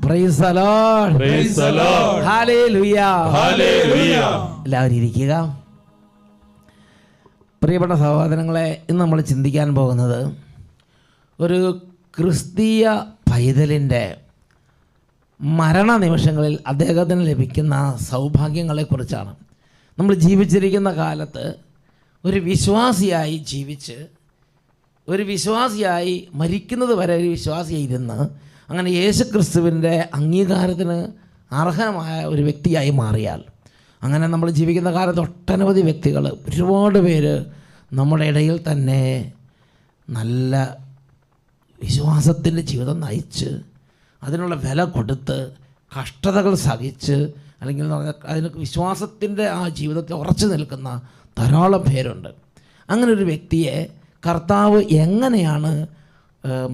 Praise the Lord. Praise the Lord. Hallelujah. Hallelujah. എല്ലാവരും ഇരിക്കുക. പ്രിയപ്പെട്ട സഹോദരങ്ങളെ, ഇന്ന് നമ്മൾ ചിന്തിക്കാൻ പോകുന്നത് ഒരു ക്രിസ്തീയ പൈതലിൻ്റെ മരണനിമിഷങ്ങളിൽ അദ്ദേഹത്തിന് ലഭിക്കുന്ന സൗഭാഗ്യങ്ങളെക്കുറിച്ചാണ്. നമ്മൾ ജീവിച്ചിരിക്കുന്ന കാലത്ത് ഒരു വിശ്വാസിയായി ജീവിച്ച്, ഒരു വിശ്വാസിയായി മരിക്കുന്നത് വരെ ഒരു വിശ്വാസിയായിരുന്ന്, അങ്ങനെ യേശുക്രിസ്തുവിൻ്റെ അംഗീകാരത്തിന് അർഹമായ ഒരു വ്യക്തിയായി മാറിയാൽ, അങ്ങനെ നമ്മൾ ജീവിക്കുന്ന കാലത്ത് ഒട്ടനവധി വ്യക്തികൾ, ഒരുപാട് പേര് നമ്മുടെ ഇടയിൽ തന്നെ നല്ല വിശ്വാസത്തിൻ്റെ ജീവിതം നയിച്ച്, അതിനുള്ള വില കൊടുത്ത്, കഷ്ടതകൾ സഹിച്ച്, അല്ലെങ്കിൽ അതിന് വിശ്വാസത്തിൻ്റെ ആ ജീവിതത്തിൽ ഉറച്ചു നിൽക്കുന്ന ധാരാളം പേരുണ്ട്. അങ്ങനെ ഒരു വ്യക്തിയെ കർത്താവ് എങ്ങനെയാണ്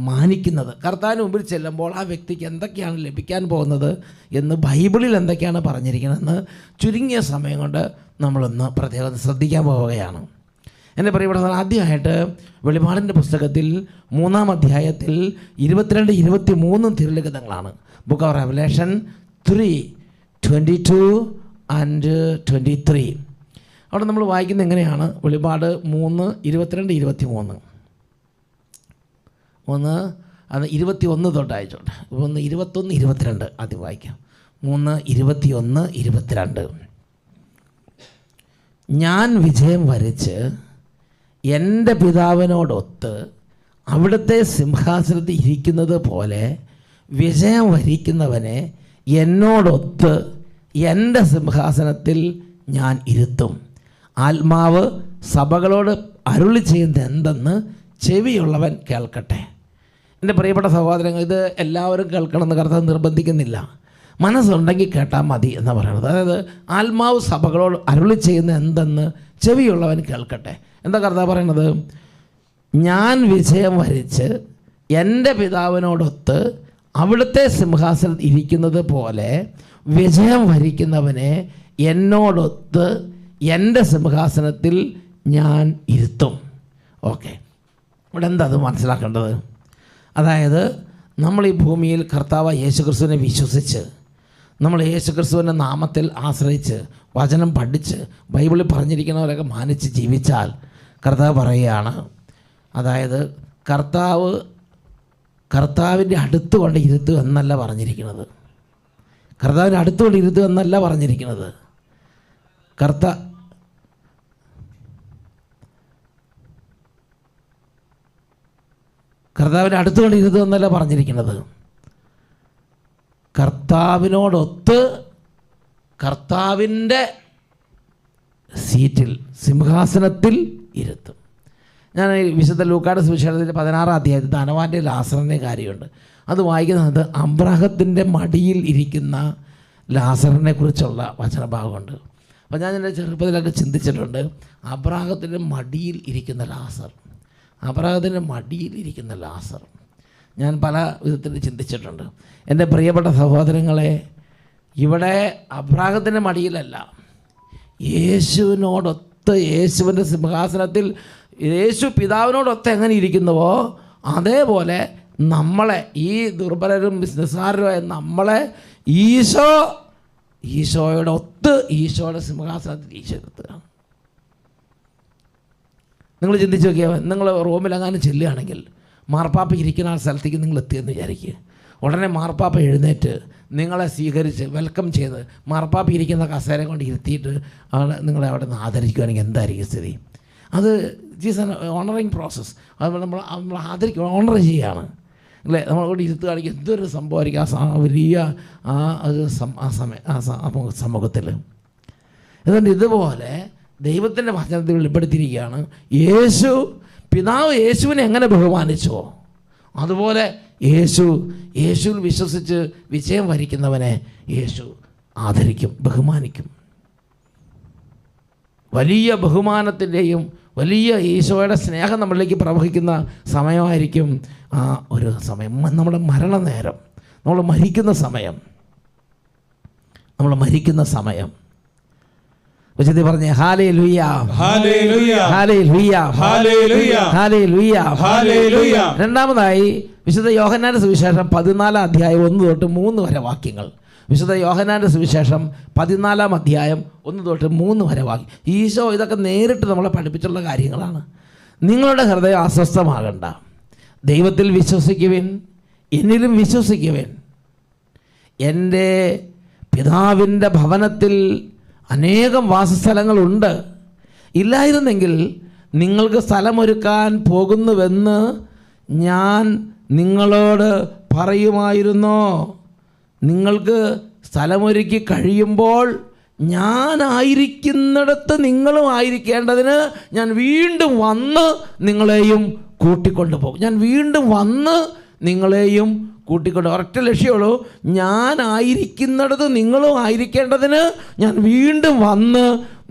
മാനിക്കുന്നത്? കർത്താവിന് മുമ്പിൽ ചെല്ലുമ്പോൾ ആ വ്യക്തിക്ക് എന്തൊക്കെയാണ് ലഭിക്കാൻ പോകുന്നത് എന്ന് ബൈബിളിൽ എന്തൊക്കെയാണ് പറഞ്ഞിരിക്കുന്നതെന്ന് ചുരുങ്ങിയ സമയം കൊണ്ട് നമ്മളൊന്ന് പ്രത്യേകം ശ്രദ്ധിക്കാൻ പോവുകയാണ്. എൻ്റെ പ്രിയപ്പെട്ട, ആദ്യമായിട്ട് വെളിപാടിൻ്റെ പുസ്തകത്തിൽ 3-ാം അധ്യായത്തിൽ 22-23 തിരുലിഖിതങ്ങളാണ്. Book of Revelation 3:22 and 23. അവിടെ നമ്മൾ വായിക്കുന്നത് എങ്ങനെയാണ്? വെളിപാട് 3:22-23. അത് 21 തൊട്ട് അയച്ചോട്ടെ. 21-22 ആദ്യം വായിക്കാം. 3:21-22. ഞാൻ വിജയം വരിച്ച് എൻ്റെ പിതാവിനോടൊത്ത് അവിടുത്തെ സിംഹാസനത്തിൽ ഇരിക്കുന്നത് പോലെ വിജയം വരിക്കുന്നവനെ എന്നോടൊത്ത് എൻ്റെ സിംഹാസനത്തിൽ ഞാൻ ഇരുത്തും. ആത്മാവ് സഭകളോട് അരുളി ചെയ്യുന്നത് എന്തെന്ന് ചെവിയുള്ളവൻ കേൾക്കട്ടെ. എൻ്റെ പ്രിയപ്പെട്ട സഹോദരങ്ങൾ, ഇത് എല്ലാവരും കേൾക്കണമെന്ന് കർത്താവ് നിർബന്ധിക്കുന്നില്ല. മനസ്സുണ്ടെങ്കിൽ കേട്ടാൽ മതി എന്ന് പറയുന്നത്. അതായത് ആത്മാവ് സഭകളോട് അരുളി ചെയ്യുന്ന എന്തെന്ന് ചെവിയുള്ളവൻ കേൾക്കട്ടെ. എന്താ കർത്താവ് പറയണത്? ഞാൻ വിജയം വരിച്ച് എൻ്റെ പിതാവിനോടൊത്ത് അവിടുത്തെ സിംഹാസനത്തിൽ ഇരിക്കുന്നത് പോലെ വിജയം വരിക്കുന്നവനെ എന്നോടൊത്ത് എൻ്റെ സിംഹാസനത്തിൽ ഞാൻ ഇരുത്തും. ഓക്കെ, ഇവിടെ എന്താ അത് മനസ്സിലാക്കേണ്ടത്? അതായത് നമ്മൾ ഈ ഭൂമിയിൽ കർത്താവ് യേശുക്രിസ്തുവിനെ വിശ്വസിച്ച്, നമ്മൾ യേശുക്രിസ്തുവിൻ്റെ നാമത്തിൽ ആശ്രയിച്ച്, വചനം പഠിച്ച്, ബൈബിളിൽ പറഞ്ഞിരിക്കുന്നവരൊക്കെ മാനിച്ച് ജീവിച്ചാൽ, കർത്താവ് പറയുകയാണ്, അതായത് കർത്താവിൻ്റെ അടുത്ത് കൊണ്ട് ഇരുത്തുക എന്നല്ല പറഞ്ഞിരിക്കുന്നത്. കർത്താവിൻ്റെ അടുത്ത് കൊണ്ട് ഇരുത്തുക എന്നല്ല പറഞ്ഞിരിക്കുന്നത്. കർത്താവിൻ്റെ അടുത്തുകൊണ്ട് ഇരുത്തുക എന്നല്ല പറഞ്ഞിരിക്കുന്നത്. കർത്താവിനോടൊത്ത് കർത്താവിൻ്റെ സീറ്റിൽ, സിംഹാസനത്തിൽ ഇരുത്തും. ഞാൻ വിശുദ്ധ ലൂക്കായുടെ സുവിശേഷത്തിൻ്റെ 16-ാം അധ്യായത്തിൽ ധനവാൻ്റെ ലാസറിൻ്റെ കാര്യമുണ്ട്. അത് വായിക്കുന്നത് അബ്രാഹത്തിൻ്റെ മടിയിൽ ഇരിക്കുന്ന ലാസറിനെ കുറിച്ചുള്ള വചനഭാഗമുണ്ട്. അപ്പോൾ ഞാൻ എൻ്റെ ചെറുപ്പത്തിലൊക്കെ ചിന്തിച്ചിട്ടുണ്ട്, അബ്രാഹത്തിൻ്റെ മടിയിൽ ഇരിക്കുന്ന ലാസർ, അബ്രാഹത്തിൻ്റെ മടിയിൽ ഇരിക്കുന്ന ലാസർ. ഞാൻ പല വിധത്തിൽ ചിന്തിച്ചിട്ടുണ്ട്. എൻ്റെ പ്രിയപ്പെട്ട സഹോദരങ്ങളെ, ഇവിടെ അബ്രാഹത്തിൻ്റെ മടിയിലല്ല, യേശുവിനോടൊത്ത്, യേശുവിൻ്റെ സിംഹാസനത്തിൽ, യേശു പിതാവിനോടൊത്ത് എങ്ങനെ ഇരിക്കുന്നുവോ അതേപോലെ നമ്മളെ, ഈ ദുർബലരും നിസ്സാരരുമായ നമ്മളെ ഈശോയുടെ ഒത്ത്, ഈശോയുടെ സിംഹാസനത്തിൽ ഈശോ ഇരുത്തുകയാണ്. നിങ്ങൾ ചിന്തിച്ച് നോക്കിയാൽ, നിങ്ങൾ റൂമിലെങ്ങാനും ചെല്ലുകയാണെങ്കിൽ മാർപ്പാപ്പ ഇരിക്കുന്ന ആ സ്ഥലത്തേക്ക് നിങ്ങൾ എത്തിയെന്ന് വിചാരിക്കുക. ഉടനെ മാർപ്പാപ്പ എഴുന്നേറ്റ് നിങ്ങളെ സ്വീകരിച്ച് വെൽക്കം ചെയ്ത് മാർപ്പാപ്പ ഇരിക്കുന്ന കസേര കൊണ്ട് ഇരുത്തിയിട്ട് നിങ്ങളെ അവിടെ നിന്ന് ആദരിക്കുകയാണെങ്കിൽ എന്തായിരിക്കും സ്ഥിതി? അത് ഇറ്റ്സ് ആൻ ഓണറിങ് പ്രോസസ്സ്. അത് നമ്മൾ ആദരിക്കുക, ഓണർ ചെയ്യുകയാണ് അല്ലേ? നമ്മളോട് ഇരുത്തുകയാണെങ്കിൽ എന്തൊരു സംഭവമായിരിക്കും ആ വലിയ സമൂഹത്തിൽ. അതുകൊണ്ട് ഇതുപോലെ ദൈവത്തിൻ്റെ വചനത്തിൽ വെളിപ്പെടുത്തിയിരിക്കുകയാണ്, പിതാവ് യേശുവിനെ എങ്ങനെ ബഹുമാനിച്ചോ അതുപോലെ യേശുവിൽ വിശ്വസിച്ച് വിജയം വരിക്കുന്നവനെ യേശു ആദരിക്കും, ബഹുമാനിക്കും. വലിയ ബഹുമാനത്തിൻ്റെയും വലിയ ഈശോയുടെ സ്നേഹം നമ്മളിലേക്ക് പ്രവഹിക്കുന്ന സമയമായിരിക്കും ആ ഒരു സമയം. നമ്മുടെ മരണനേരം, നമ്മൾ മരിക്കുന്ന സമയം. ഉച്ചത്തിൽ പറഞ്ഞേ hallelujah, hallelujah, hallelujah, hallelujah, hallelujah, hallelujah. രണ്ടാമതായി വിശുദ്ധ യോഹന്നാന്റെ സുവിശേഷം 14 അധ്യായം 1 തൊട്ട് 3 വരെ വാക്യങ്ങൾ. വിശുദ്ധ യോഹന്നാന്റെ സുവിശേഷം 14 അധ്യായം 1 തൊട്ട് 3 വരെ വാക്യം. ഈശോ ഇതൊക്കെ നേരിട്ട് നമ്മളെ പഠിപ്പിച്ചുള്ള കാര്യങ്ങളാണ്. നിങ്ങളുടെ ഹൃദയം അസ്വസ്ഥമാകണ്ട, ദൈവത്തിൽ വിശ്വസിക്കുവിൻ, എന്നിലും വിശ്വസിക്കുവിൻ. എൻ്റെ പിതാവിൻ്റെ ഭവനത്തിൽ അനേകം വാസസ്ഥലങ്ങളുണ്ട്. ഇല്ലായിരുന്നെങ്കിൽ നിങ്ങൾക്ക് സ്ഥലമൊരുക്കാൻ പോകുന്നുവെന്ന് ഞാൻ നിങ്ങളോട് പറയുമായിരുന്നോ? നിങ്ങൾക്ക് സ്ഥലമൊരുക്കി കഴിയുമ്പോൾ ഞാനായിരിക്കുന്നിടത്ത് നിങ്ങളും ആയിരിക്കേണ്ടതിന് ഞാൻ വീണ്ടും വന്ന് നിങ്ങളെയും കൂട്ടിക്കൊണ്ടു പോകും. ഞാൻ വീണ്ടും വന്ന് നിങ്ങളെയും കൂട്ടിക്കൊണ്ട്, ഒരൊറ്റ ലക്ഷ്യമുള്ളൂ, ഞാനായിരിക്കുന്നിടത്ത് നിങ്ങളും ആയിരിക്കേണ്ടതിന് ഞാൻ വീണ്ടും വന്ന്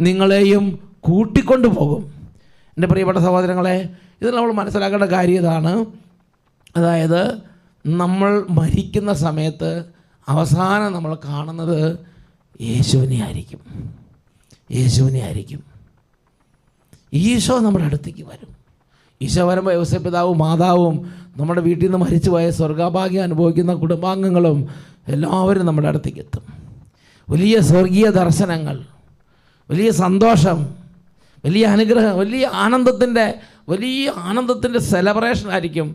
നിങ്ങളെയും കൂട്ടിക്കൊണ്ടു പോകും. എൻ്റെ പ്രിയപ്പെട്ട സഹോദരങ്ങളെ, ഇത് നമ്മൾ മനസ്സിലാക്കേണ്ട കാര്യം ഇതാണ്. അതായത് നമ്മൾ മരിക്കുന്ന സമയത്ത് അവസാനം നമ്മൾ കാണുന്നത് യേശുവിനെ ആയിരിക്കും. യേശുവിനെ ആയിരിക്കും. ഈശോ നമ്മുടെ അടുത്തേക്ക് വരും. ഈശോ വരുമ്പോൾ യോസേപ്പ് പിതാവും മാതാവും നമ്മുടെ വീട്ടിൽ നിന്ന് മരിച്ചുപോയ സ്വർഗഭാഗ്യം അനുഭവിക്കുന്ന കുടുംബാംഗങ്ങളും എല്ലാവരും നമ്മുടെ അടുത്തേക്ക് എത്തും. വലിയ സ്വർഗീയ ദർശനങ്ങൾ, വലിയ സന്തോഷം, വലിയ അനുഗ്രഹം, വലിയ ആനന്ദത്തിൻ്റെ സെലിബ്രേഷൻ ആയിരിക്കും.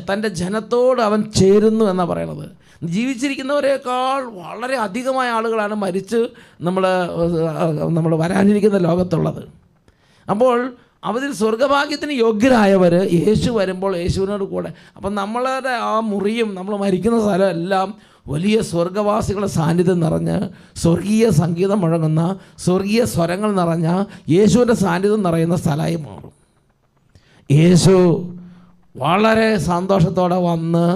തൻ്റെ ജനത്തോട് അവൻ ചേരുന്നു എന്നാണ് പറയണത്. ജീവിച്ചിരിക്കുന്നവരെക്കാൾ വളരെ അധികമായ ആളുകളാണ് മരിച്ച് നമ്മൾ വരാനിരിക്കുന്ന ലോകത്തുള്ളത്. അപ്പോൾ അവരിൽ സ്വർഗഭാഗ്യത്തിന് യോഗ്യരായവർ യേശു വരുമ്പോൾ യേശുവിനോട് കൂടെ, അപ്പം നമ്മളുടെ ആ മുറിയും നമ്മൾ മരിക്കുന്ന സ്ഥലം എല്ലാം വലിയ സ്വർഗവാസികളുടെ സാന്നിധ്യം നിറഞ്ഞ്, സ്വർഗീയ സംഗീതം മുഴങ്ങുന്ന, സ്വർഗീയ സ്വരങ്ങൾ നിറഞ്ഞ, യേശുവിൻ്റെ സാന്നിധ്യം നിറയുന്ന സ്ഥലമായി മാറും. യേശു വളരെ സന്തോഷത്തോടെ വന്ന്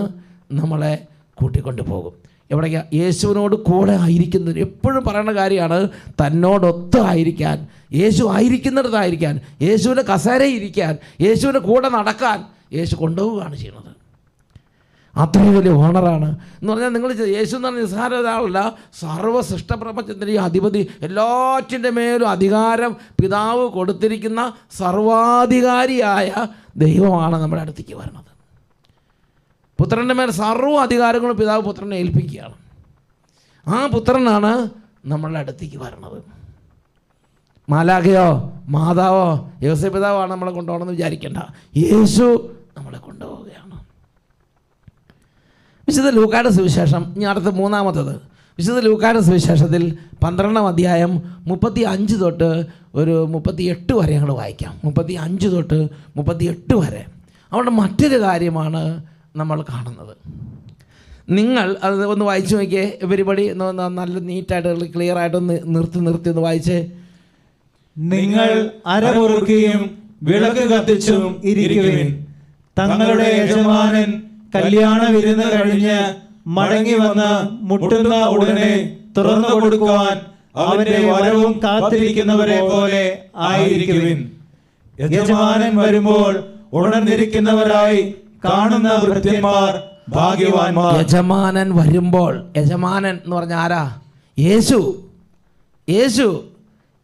നമ്മളെ കൂട്ടിക്കൊണ്ടു പോകും. എവിടേക്കാണ്? യേശുവിനോട് കൂടെ ആയിരിക്കുന്നത്. എപ്പോഴും പറയുന്ന കാര്യമാണ്, തന്നോടൊത്ത് ആയിരിക്കാൻ, യേശു ആയിരിക്കുന്നിടത്തായിരിക്കാൻ, യേശുവിൻ്റെ കസേരയിൽ ഇരിക്കാൻ, യേശുവിൻ്റെ കൂടെ നടക്കാൻ യേശു കൊണ്ടുപോവുകയാണ് ചെയ്യുന്നത്. അത്രയും വലിയ ഓണറാണ് എന്ന് പറഞ്ഞാൽ, നിങ്ങൾ യേശു എന്ന് പറഞ്ഞാൽ നിസ്സാര ഒരാളല്ല, സർവ്വ സൃഷ്ടപ്രപഞ്ചത്തിൻ്റെയും അധിപതി, എല്ലാറ്റിൻ്റെ മേലും അധികാരം പിതാവ് കൊടുത്തിരിക്കുന്ന സർവാധികാരിയായ ദൈവമാണ് നമ്മുടെ അടുത്തേക്ക് വരുന്നത്. പുത്രൻ്റെ മേൽ സർവ്വ അധികാരങ്ങളും പിതാവ് പുത്രനെ ഏൽപ്പിക്കുകയാണ്. ആ പുത്രനാണ് നമ്മളുടെ അടുത്തേക്ക് വരുന്നത്. മാലാഖയോ മാതാവോ യോസേപ്പ് പിതാവാണ് നമ്മളെ കൊണ്ടുപോകണമെന്ന് വിചാരിക്കേണ്ട. യേശു നമ്മളെ കൊണ്ടുപോവുകയാണ്. വിശുദ്ധ ലൂക്കായുടെ സുവിശേഷം, ഇനി അടുത്ത മൂന്നാമത്തത്, വിശുദ്ധ ലൂക്കായുടെ സുവിശേഷത്തിൽ 12 അധ്യായം 35 തൊട്ട് ഒരു 38 വരെ ഞങ്ങൾ വായിക്കാം. 35 തൊട്ട് 38 വരെ. അവിടെ മറ്റൊരു കാര്യമാണ് നമ്മൾ കാണുന്നത്. നിങ്ങൾ അത് ഒന്ന് വായിച്ചു നോക്കിയേ. എവരിബഡി നല്ല നീറ്റായിട്ട് ക്ലിയർ ആയിട്ടൊന്ന് നിർത്തി ഒന്ന് വായിച്ചേ. നിങ്ങൾ അരമുറുക്കിയും വിളക്ക് കത്തിച്ചും ഇരിക്കുവിൻ. തങ്ങളുടെ യജമാനൻ കല്യാണ വിരുന്ന് കഴിഞ്ഞ് മടങ്ങി വന്ന് മുട്ടുന്ന ഉടനെ തുറന്നു കൊടുക്കുവാൻ അവന്റെ വരവും കാത്തിരിക്കുന്നവരെ പോലെ ആയിരിക്കുവിൻ. യജമാനൻ വരുമ്പോൾ ഉണർന്നിരിക്കുന്നവരായി കാണുന്ന ഭൃത്യന്മാർ ഭാഗ്യവാന്മാർ. യജമാനൻ വരുമ്പോൾ, യജമാനൻ എന്ന് പറഞ്ഞ ആരാ?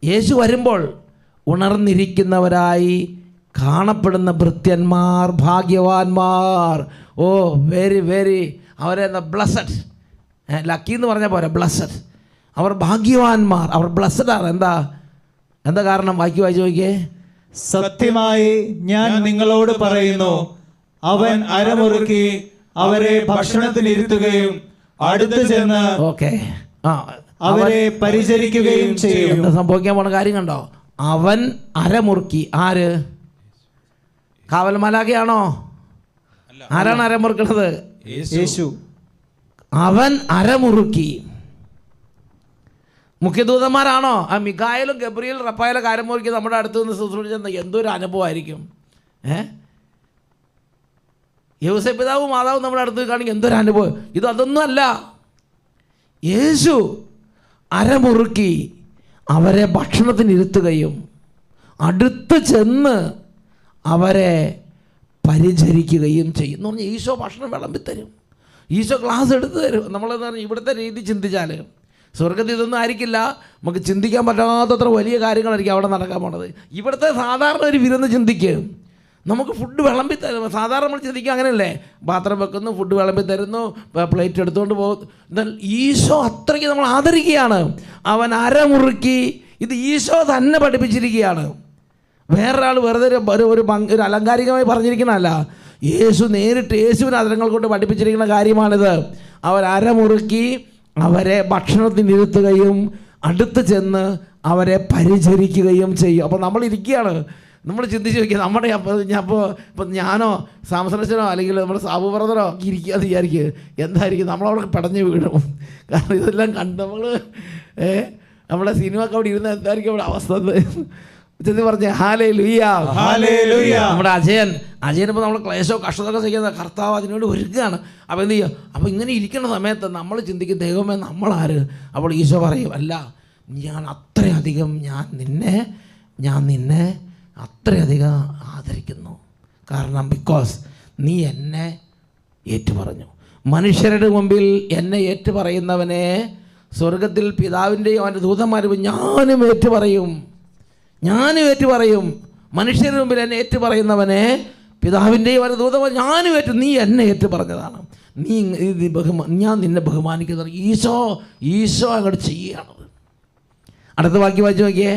യേശു വരുമ്പോൾ ഉണർന്നിരിക്കുന്നവരായി കാണപ്പെടുന്ന ഭൃത്യന്മാർ ഭാഗ്യവാന്മാർ. ഓ വെരി അവരെ ബ്ലസ്സഡ്, ലക്കി എന്ന് പറഞ്ഞാൽ പോരാ, ബ്ലസ്സഡ്. അവർ ഭാഗ്യവാന്മാർ, അവർ ബ്ലസ്സഡ് ആണ്. എന്താ കാരണം? വായിച്ചു നോക്കിയേ. സത്യമായി ഞാൻ നിങ്ങളോട് പറയുന്നു, അവൻ അരമുറുക്കി അവരെ ഭക്ഷണത്തിനിരുത്തുകയും അടുത്ത് ചെന്ന് അവരെ പരിചരിക്കുകയും ചെയ്യും. എന്താ സംഭവിക്കാൻ പോണ കാര്യം കണ്ടോ? അവൻ അരമുറുക്കി. ആര്? കാവൽ മാലാഖയാണോ? ആരാണ് അരമുറുക്കുന്നത്? യേശു. അവൻ അരമുറുക്കി. മുഖ്യദൂതന്മാരാണോ? ആ മിഖായേലും ഗബ്രിയേലും റഫായേലും അരമുറുക്കി നമ്മുടെ അടുത്ത് നിന്ന് ശുശ്രൂഷിച്ചെന്ന് എന്തൊരു അനുഭവമായിരിക്കും. യോസേപ്പ് പിതാവും മാതാവും നമ്മുടെ അടുത്ത് കാണിക്കും എന്തൊരു അനുഭവം. അതൊന്നും അല്ല. യേശു അരമുറുക്കി അവരെ ഭക്ഷണത്തിനിരുത്തുകയും അടുത്ത് ചെന്ന് അവരെ പരിചരിക്കുകയും ചെയ്യും എന്ന് പറഞ്ഞാൽ, ഈശോ ഭക്ഷണം വിളമ്പിത്തരും, ഈശോ ക്ലാസ് എടുത്ത് തരും. നമ്മളെന്ന് പറഞ്ഞാൽ ഇവിടുത്തെ രീതി ചിന്തിച്ചാൽ സ്വർഗത്തിൽ ഇതൊന്നും ആയിരിക്കില്ല. നമുക്ക് ചിന്തിക്കാൻ പറ്റാത്തത്ര വലിയ കാര്യങ്ങളായിരിക്കും അവിടെ നടക്കാൻ പോണത്. ഇവിടുത്തെ സാധാരണ ഒരു വിരുന്ന് ചിന്തിക്കുക, നമുക്ക് ഫുഡ് വിളമ്പി തരും. സാധാരണ നമ്മൾ ചിന്തിക്കുക അങ്ങനെയല്ലേ, പാത്രം വെക്കുന്നു, ഫുഡ് വിളമ്പി തരുന്നു, പ്ലേറ്റ് എടുത്തുകൊണ്ട് പോകും. എന്നാൽ ഈശോ അത്രയ്ക്ക് നമ്മൾ ആദരിക്കുകയാണ്. അവൻ അരമുറുക്കി, ഇത് ഈശോ തന്നെ പഠിപ്പിച്ചിരിക്കുകയാണ്. വേറൊരാൾ വെറുതെ ഒരു അലങ്കാരികമായി പറഞ്ഞിരിക്കണമല്ല, യേശു നേരിട്ട് യേശുവിന് അതരങ്ങൾ കൊണ്ട് പഠിപ്പിച്ചിരിക്കുന്ന കാര്യമാണിത്. അവൻ അരമുറുക്കി അവരെ ഭക്ഷണത്തിനിരുത്തുകയും അടുത്ത് ചെന്ന് അവരെ പരിചരിക്കുകയും ചെയ്യും. അപ്പോൾ നമ്മൾ ഇരിക്കുകയാണ്, നമ്മൾ ചിന്തിച്ച് നോക്കിയാൽ നമ്മുടെ ഇപ്പം ഞാനോ സാംസനച്ചനോ അല്ലെങ്കിൽ നമ്മുടെ സാബു ബ്രദറോ ഇരിക്കാന്ന് വിചാരിക്കുക, എന്തായിരിക്കും നമ്മളവിടെ പടഞ്ഞു വീഴും. കാരണം ഇതെല്ലാം കണ്ട് നമ്മുടെ സിനിമക്ക് അവിടെ ഇരുന്ന എന്തായിരിക്കും അവിടെ അവസ്ഥ ചെന്ന് പറഞ്ഞ് ഹല്ലേലൂയ. നമ്മുടെ അജയനിപ്പോൾ നമ്മൾ ക്ലേശോ കഷ്ടതൊക്കെ ചെയ്യുന്ന കർത്താവ് അതിനുവേണ്ടി ഒരുക്കുകയാണ്. അപ്പോൾ എന്ത് ചെയ്യുക? അപ്പോൾ ഇങ്ങനെ ഇരിക്കുന്ന സമയത്ത് നമ്മൾ ചിന്തിക്കും, ദൈവമേ നമ്മളാര്? അപ്പോൾ ഈശോ പറയും, അല്ല, ഞാൻ അത്രയധികം ഞാൻ നിന്നെ അത്രയധികം ആദരിക്കുന്നു. കാരണം ബിക്കോസ് നീ എന്നെ ഏറ്റുപറഞ്ഞു. മനുഷ്യരുടെ മുമ്പിൽ എന്നെ ഏറ്റുപറയുന്നവനെ സ്വർഗത്തിൽ പിതാവിൻ്റെയും അവൻ്റെ ദൂതന്മാരും ഞാനും ഏറ്റുപറയും. മനുഷ്യരുടെ മുമ്പിൽ എന്നെ ഏറ്റുപറയുന്നവനെ പിതാവിൻ്റെയും അവൻ്റെ ദൂതന്മാർ ഞാനും നീ എന്നെ ഏറ്റുപറഞ്ഞതാണ്. ഞാൻ നിന്നെ ബഹുമാനിക്കുന്നത് ഈശോ അങ്ങോട്ട് ചെയ്യുകയാണത്. അടുത്ത വാക്യം വായിച്ചു നോക്കിയേ.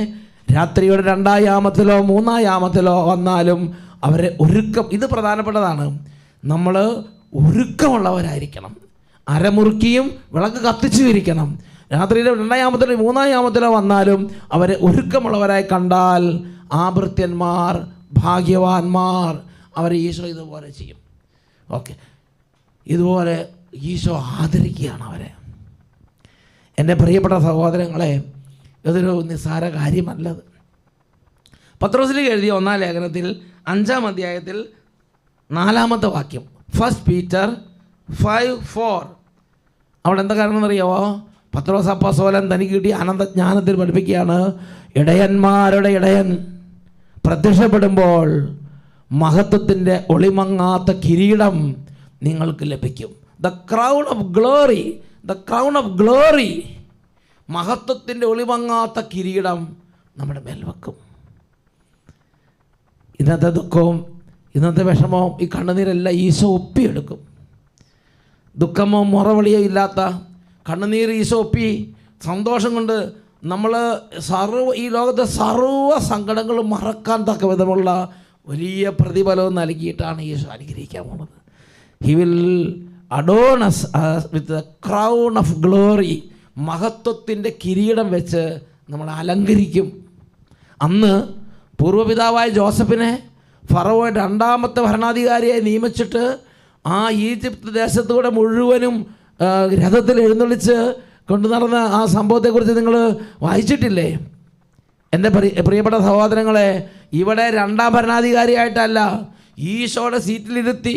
രാത്രിയുടെ 2-ാം യാമത്തിലോ 3-ാം യാമത്തിലോ വന്നാലും അവരെ ഒരുക്കം, ഇത് പ്രധാനപ്പെട്ടതാണ്, നമ്മൾ ഒരുക്കമുള്ളവരായിരിക്കണം. അരമുറുക്കിയും വിളക്ക് കത്തിച്ചു ഇരിക്കണം. രാത്രിയിലെ 2-ാം യാമത്തിലോ 3-ാം യാമത്തിലോ വന്നാലും അവരെ ഒരുക്കമുള്ളവരായി കണ്ടാൽ ആഭൃത്യന്മാർ ഭാഗ്യവാന്മാർ. അവരെ ഈശോ ഇതുപോലെ ചെയ്യും. ഓക്കെ, ഇതുപോലെ ഈശോ ആദരിക്കുകയാണ് അവരെ. എൻ്റെ പ്രിയപ്പെട്ട സഹോദരങ്ങളെ, ഇതൊരു നിസ്സാര കാര്യമല്ലത്. പത്രോസിലേക്ക് എഴുതിയ 1-ാം ലേഖനത്തിൽ 5-ാം അധ്യായത്തിൽ 4-ാമത്തെ വാക്യം, 1 Peter 5:4. അവിടെ എന്താ കാരണം എന്നറിയാമോ? പത്രോസ് അപ്പോസ്തലൻ തനിക്ക് കിട്ടിയ അനന്തജ്ഞാനത്തിൽ പഠിപ്പിക്കുകയാണ്, ഇടയന്മാരുടെ ഇടയൻ പ്രത്യക്ഷപ്പെടുമ്പോൾ മഹത്വത്തിൻ്റെ ഒളിമങ്ങാത്ത കിരീടം നിങ്ങൾക്ക് ലഭിക്കും. ദ ക്രൗൺ ഓഫ് ഗ്ലോറി, മഹത്വത്തിൻ്റെ ഒളിമങ്ങാത്ത കിരീടം നമ്മുടെ മേൽ വെക്കും. ഇന്നത്തെ ദുഃഖവും ഇന്നത്തെ വിഷമവും ഈ കണ്ണുനീരെല്ലാം ഈശോ ഒപ്പിയെടുക്കും. ദുഃഖമോ മുറവിളിയോ ഇല്ലാത്ത കണ്ണുനീർ ഈശോ ഒപ്പി സന്തോഷം കൊണ്ട് നമ്മൾ ഈ ലോകത്തെ സർവ്വ സങ്കടങ്ങളും മറക്കാൻ തക്ക വിധമുള്ള വലിയ പ്രതിഫലവും നൽകിയിട്ടാണ് ഈശോ അനുഗ്രഹിക്കാൻ പോകുന്നത്. He will adorn us with the crown of glory. മഹത്വത്തിൻ്റെ കിരീടം വെച്ച് നമ്മൾ അലങ്കരിക്കും. അന്ന് പൂർവ്വപിതാവായ ജോസഫിനെ ഫറവോ 2ാമത്തെ ഭരണാധികാരിയായി നിയമിച്ചിട്ട് ആ ഈജിപ്ത് ദേശത്തൂടെ മുഴുവനും രഥത്തിൽ എഴുന്നള്ളിച്ച് കൊണ്ടു നടന്ന ആ സംഭവത്തെക്കുറിച്ച് നിങ്ങൾ വായിച്ചിട്ടില്ലേ? എൻ്റെ പ്രിയപ്പെട്ട സഹോദരങ്ങളെ, ഇവിടെ 2ാം ഭരണാധികാരിയായിട്ടല്ല, ഈശോയുടെ സീറ്റിലിരുത്തി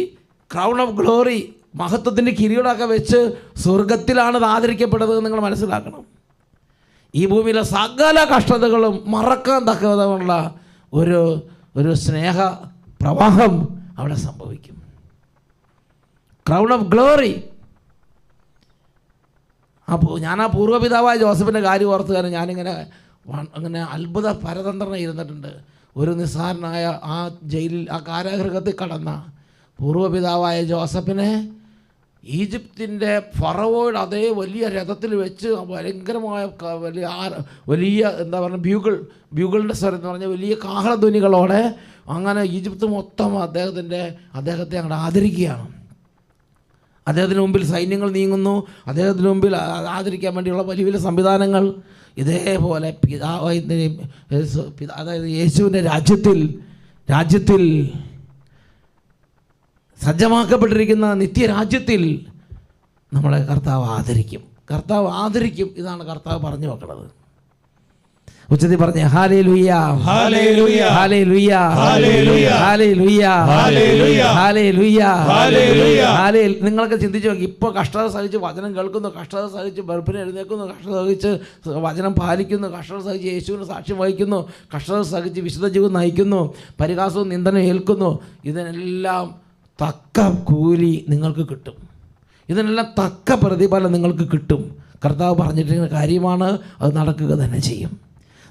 ക്രൗൺ ഓഫ് ഗ്ലോറി, മഹത്വത്തിൻ്റെ കിരീടമൊക്കെ വെച്ച് സ്വർഗത്തിലാണ് ആദരിക്കപ്പെടുന്നത്. നിങ്ങൾ മനസ്സിലാക്കണം. ഈ ഭൂമിയിലെ സകല കഷ്ടതകളും മറക്കാൻ തക്കവിധമുള്ള ഒരു സ്നേഹ പ്രവാഹം അവിടെ സംഭവിക്കും. Crown of glory. ഞാൻ ആ പൂർവ്വപിതാവായ ജോസഫിൻ്റെ കാര്യം ഓർത്ത് കാരണം ഞാനിങ്ങനെ അങ്ങനെ അത്ഭുത പരതന്ത്രനെ ഇരുന്നിട്ടുണ്ട്. ഒരു നിസ്സാരനായ ആ ജയിലിൽ ആ കാരാഗൃഹത്തിൽ കടന്ന പൂർവ്വപിതാവായ ജോസഫിനെ ഈജിപ്തിൻ്റെ ഫറവോയുടെ അതേ വലിയ രഥത്തിൽ വെച്ച് ഭയങ്കരമായ വലിയ എന്താ പറയുക ബ്യൂഗിളിൻ്റെ സ്വരം എന്ന് പറഞ്ഞാൽ വലിയ കാഹളധ്വനികളോടെ അങ്ങനെ ഈജിപ്ത് മൊത്തം അദ്ദേഹത്തെ അങ്ങോട്ട് ആദരിക്കുകയാണ്. അദ്ദേഹത്തിന് മുമ്പിൽ സൈന്യങ്ങൾ നീങ്ങുന്നു. അദ്ദേഹത്തിന് മുമ്പിൽ ആദരിക്കാൻ വേണ്ടിയുള്ള വലിയ വലിയ സംവിധാനങ്ങൾ. ഇതേപോലെ അതായത് യേശുവിൻ്റെ രാജ്യത്തിൽ സജ്ജമാക്കപ്പെട്ടിരിക്കുന്ന നിത്യരാജ്യത്തിൽ നമ്മളെ കർത്താവ് ആദരിക്കും. ഇതാണ് കർത്താവ് പറഞ്ഞു വെക്കുന്നത്. ഉച്ചത്തിൽ പറഞ്ഞേ hallelujah, hallelujah, hallelujah, hallelujah, hallelujah, hallelujah, hallelujah, hallelujah. നിങ്ങളൊക്കെ ചിന്തിച്ചു നോക്കി. ഇപ്പോൾ കഷ്ടത സഹിച്ച് വചനം കേൾക്കുന്നു, കഷ്ടത സഹിച്ച് വെറുപ്പിനെ എഴുന്നേൽക്കുന്നു, കഷ്ടത സഹിച്ച് വചനം പാലിക്കുന്നു, കഷ്ടത സഹിച്ച് യേശുവിന് സാക്ഷ്യം വഹിക്കുന്നു, കഷ്ടത സഹിച്ച് വിശുദ്ധ ജീവിതം നയിക്കുന്നു, പരിഹാസവും നിന്ദനം ഏൽക്കുന്നു. ഇതിനെല്ലാം തക്ക കൂലി നിങ്ങൾക്ക് കിട്ടും. ഇതിനെല്ലാം തക്ക പ്രതിഫലം നിങ്ങൾക്ക് കിട്ടും. കർത്താവ് പറഞ്ഞിരിക്കുന്ന കാര്യമാണ്, അത് നടക്കുക തന്നെ ചെയ്യും.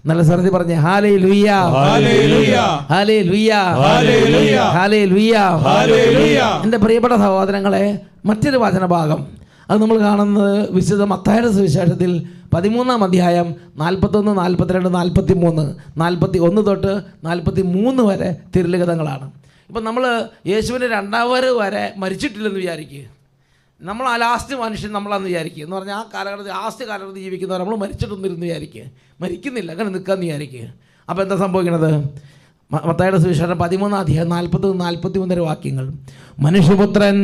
നല്ല സ്ഥലത്തിൽ പറഞ്ഞേ hallelujah, hallelujah, hallelujah, hallelujah, hallelujah, hallelujah. എൻ്റെ പ്രിയപ്പെട്ട സഹോദരങ്ങളെ, മറ്റൊരു വചനഭാഗം അത് നമ്മൾ കാണുന്നത് വിശുദ്ധ മത്തായിയുടെ സുവിശേഷത്തിൽ 13-ാം അധ്യായം 41, 42, 43, 41 തൊട്ട് 43 വരെ തിരുലിഖിതങ്ങളാണ്. ഇപ്പം നമ്മൾ യേശുവിൻ്റെ 2ാം വരവ് വരെ മരിച്ചിട്ടില്ലെന്ന് വിചാരിക്കുക. നമ്മൾ ആ ലാസ്റ്റ് മനുഷ്യൻ നമ്മളാന്ന് വിചാരിക്കുക. എന്ന് പറഞ്ഞാൽ ആ കാലഘട്ടത്തിൽ ലാസ്റ്റ് കാലഘട്ടത്തിൽ ജീവിക്കുന്നവർ നമ്മൾ മരിച്ചിട്ടൊന്നിരുന്ന് വിചാരിക്കുക, മരിക്കുന്നില്ല, അങ്ങനെ നിൽക്കാമെന്ന് വിചാരിക്കുക. അപ്പോൾ എന്താ സംഭവിക്കുന്നത്? മത്തായിയുടെ സുവിശേഷം 13-ാം അധ്യായം 40, 43 വാക്യങ്ങൾ. മനുഷ്യപുത്രൻ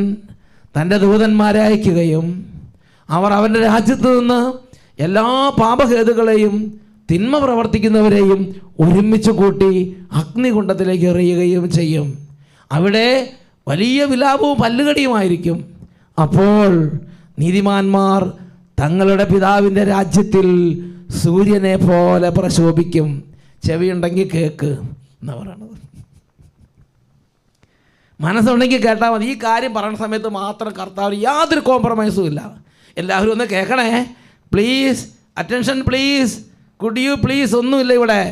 തൻ്റെ ദൂതന്മാരെ അയക്കുകയും അവർ അവൻ്റെ രാജ്യത്ത് നിന്ന് എല്ലാ പാപഹേതുക്കളെയും തിന്മ പ്രവർത്തിക്കുന്നവരെയും ഒരുമിച്ച് കൂട്ടി അഗ്നികുണ്ഡത്തിലേക്ക് എറിയുകയും ചെയ്യും. അവിടെ വലിയ വിലാപവും പല്ലുകടിയുമായിരിക്കും. അപ്പോൾ നീതിമാന്മാർ തങ്ങളുടെ പിതാവിൻ്റെ രാജ്യത്തിൽ സൂര്യനെ പോലെ പ്രശോഭിക്കും. ചെവിയുണ്ടെങ്കിൽ കേൾക്ക് എന്നാ പറയണത്. മനസ്സുണ്ടെങ്കിൽ കേട്ടാൽ മതി. ഈ കാര്യം പറയുന്ന സമയത്ത് മാത്രം കർത്താവ് യാതൊരു കോംപ്രമൈസും ഇല്ല. എല്ലാവരും ഒന്ന് കേൾക്കണേ please, attention please, could you please. ഒന്നുമില്ല ഇവിടെ.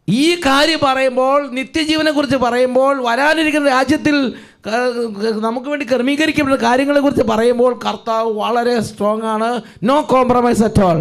ഈ കാര്യം പറയുമ്പോൾ, നിത്യജീവനെക്കുറിച്ച് പറയുമ്പോൾ, വരാനിരിക്കുന്ന രാജ്യത്തിൽ നമുക്ക് വേണ്ടി ക്രമീകരിക്കപ്പെടുന്ന കാര്യങ്ങളെക്കുറിച്ച് പറയുമ്പോൾ കർത്താവ് വളരെ സ്ട്രോങ് ആണ്. No compromise at all.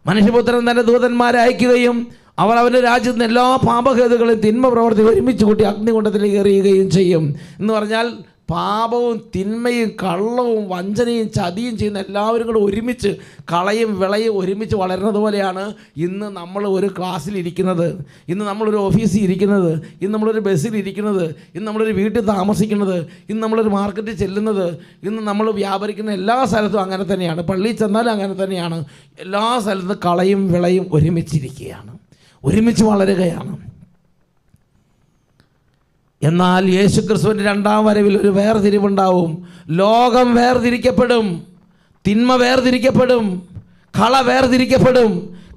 മനുഷ്യപുത്രൻ തൻ്റെ ദൂതന്മാരെ അയക്കുകയും അവർ അവൻ്റെ രാജ്യത്ത് നിന്ന് എല്ലാ പാപഹേതുക്കളും തിന്മ പ്രവർത്തി ഒരുമിച്ച് കൂട്ടി അഗ്നികുണ്ഡത്തിലേക്ക് എറിയുകയും ചെയ്യും. എന്ന് പറഞ്ഞാൽ പാപവും തിന്മയും കള്ളവും വഞ്ചനയും ചതിയും ചെയ്യുന്ന എല്ലാവരും കൂടെ ഒരുമിച്ച് കളയും വിളയും ഒരുമിച്ച് വളരുന്നത് പോലെയാണ് ഇന്ന് നമ്മൾ ഒരു ക്ലാസ്സിലിരിക്കുന്നത്, ഇന്ന് നമ്മളൊരു ഓഫീസിൽ ഇരിക്കുന്നത്, ഇന്ന് നമ്മളൊരു ബസ്സിൽ ഇരിക്കുന്നത്, ഇന്ന് നമ്മളൊരു വീട്ടിൽ താമസിക്കുന്നത്, ഇന്ന് നമ്മളൊരു മാർക്കറ്റിൽ ചെല്ലുന്നത്, ഇന്ന് നമ്മൾ വ്യാപരിക്കുന്ന എല്ലാ സ്ഥലത്തും അങ്ങനെ തന്നെയാണ്. പള്ളിയിൽ ചെന്നാലും അങ്ങനെ തന്നെയാണ്. എല്ലാ സ്ഥലത്തും കളയും വിളയും ഒരുമിച്ചിരിക്കുകയാണ്, ഒരുമിച്ച് വളരുകയാണ്. എന്നാൽ യേശുക്രിസ്തുവിൻ്റെ 2ാം വരവിൽ ഒരു വേർതിരിവുണ്ടാവും. ലോകം വേർതിരിക്കപ്പെടും, തിന്മ വേർതിരിക്കപ്പെടും, കള വേർതിരിക്കപ്പെടും.